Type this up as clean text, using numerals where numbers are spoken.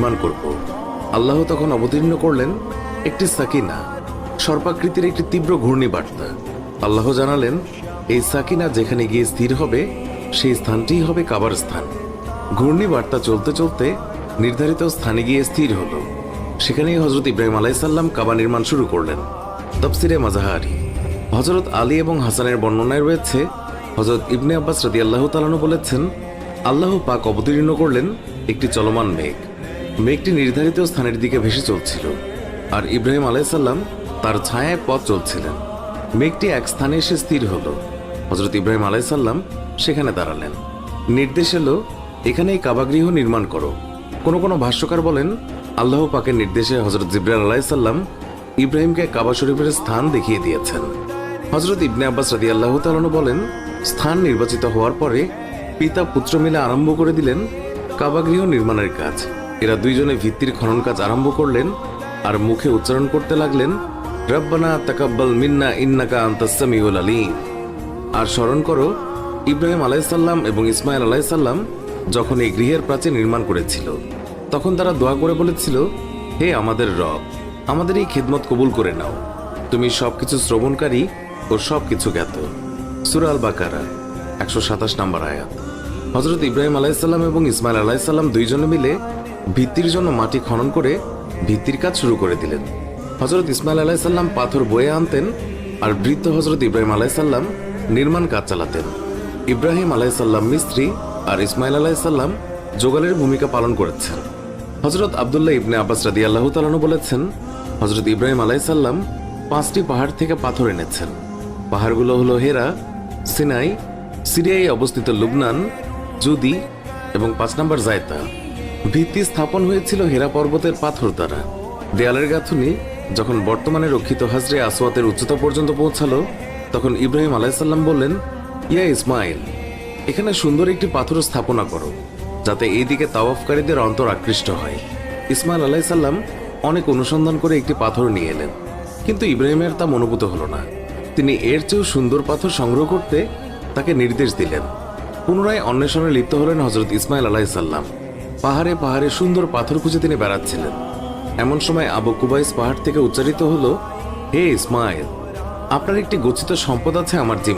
নির্মাণ করব। আল্লাহ তখন অবতীর্ণ করলেন একটি সাকিনা, সর্পাকৃতির একটি তীব্র ঘূর্ণিবার্তা। আল্লাহ জানালেন, এই সাকিনা যেখানে গিয়ে স্থির হবে সেই স্থানটিই হবে কাবার স্থান। ঘূর্ণিবার্তা চলতে চলতে নির্ধারিত স্থানে গিয়ে স্থির হলো। সেখানেই হজরত ইব্রাহিম আলাইসাল্লাম কাবা নির্মাণ শুরু করলেন। তাফসিরে মাজাহারি হজরত আলী এবং হাসানের বর্ণনায় রয়েছে, হজরত ইবনে আব্বাস রাদিয়াল্লাহু তাআলা আনহু বলেছেন, আল্লাহ পাক অবতীর্ণ করলেন একটি চলমান মেঘ। মেঘটি নির্ধারিত স্থানের দিকে ভেসে চলছিল, আর ইব্রাহিম আলাইসাল্লাম তার ছায়ায় পথ চলছিলেন। মেঘটি এক স্থানে এসে স্থির হলো। হজরত ইব্রাহিম আলাইসাল্লাম সেখানে দাঁড়ালেন। নির্দেশ এলো, এখানেই কাবাগৃহ নির্মাণ করো। কোনো কোনো ভাষ্যকার বলেন, আল্লাহ পাকের নির্দেশে হজরত জিবরাইল আলাইসাল্লাম ইব্রাহিমকে কাবা শরীফের স্থান দেখিয়ে দিয়েছেন। হজরত ইবনে আব্বাস রাদিয়াল্লাহু তাআলা আনহু বলেন, স্থান নির্বাচিত হওয়ার পরে পিতা পুত্র মিলে আরম্ভ করে দিলেন কাবাগৃহ নির্মাণের কাজ। এরা দুইজনে ভিত্তির খনন কাজ আরম্ভ করলেন আর মুখে উচ্চারণ করতে লাগলেন, রব্বানা তাকাব্বাল মিন্না ইন্নাকা আনতাস সামিউল আলিম। আর স্মরণ করো, ইব্রাহিম আলাইসাল্লাম এবং ইসমাইল আলাইসাল্লাম যখন এই গৃহের প্রাচীর নির্মাণ করেছিল, তখন তারা দোয়া করে বলেছিল, হে আমাদের রব, আমাদের এই খিদমত কবুল করে নাও, তুমি সবকিছু শ্রবণকারী ও সবকিছু জ্ঞাত। সূরা আল বাকারা 127 নম্বর আয়াত। হজরত ইব্রাহিম আলাইসাল্লাম এবং ইসমাইল আলাইসাল্লাম দুইজনে মিলে ভিত্তির জন্য মাটি খনন করে ভিত্তির কাজ শুরু করে দিলেন। হজরত ইসমাইল আলাইসাল্লাম পাথর বয়ে আনতেন, আর বৃদ্ধ হজরত ইব্রাহিম আলাইসাল্লাম নির্মাণ কাজ চালাতেন। ইব্রাহিম আলাইসাল্লাম মিস্ত্রি আর ইসমাইল আলাইসাল্লাম যোগালের ভূমিকা পালন করেছেন। হজরত আবদুল্লাহ ইবনে আব্বাস রাদিয়াল্লাহু তাআলা আনহু বলেছেন, হজরত ইব্রাহিম আলাইসাল্লাম 5টি পাহাড় থেকে পাথর এনেছেন। পাহাড়গুলো হলো হেরা, সিনাই, সিরিয়ায় অবস্থিত লুবনান, জুদি এবং 5 নম্বর জায়তা। ভিত্তি স্থাপন হয়েছিল হেরা পর্বতের পাথর দ্বারা। দেয়ালের গাঁথুনি যখন বর্তমানে রক্ষিত হাজরে আসওয়াতের উচ্চতা পর্যন্ত পৌঁছালো, তখন ইব্রাহিম আলাইসাল্লাম বললেন, ইয়া ইসমাইল, এখানে সুন্দর একটি পাথর স্থাপনা করো, যাতে এই দিকে তাওয়াফকারীদের অন্তর আকৃষ্ট হয়। ইসমাইল আলাইসাল্লাম অনেক অনুসন্ধান করে একটি পাথর নিয়ে এলেন, কিন্তু ইব্রাহিমের তা মনোভূত হলো না। তিনি এর চেয়েও সুন্দর পাথর সংগ্রহ করতে তাকে নির্দেশ দিলেন। পুনরায় অন্বেষণে লিপ্ত হলেন হজরত ইসমাইল আলাইসাল্লাম। পাহাড়ে পাহাড়ে সুন্দর পাথর খুঁজে তিনি বেড়াচ্ছিলেন। এমন সময় আবু কুবাইস পাহাড় থেকে উচ্চারিত হলো, হে ইসমাইল, আপনার একটি গচ্ছিত সম্পদ আছে আমার জীবনে।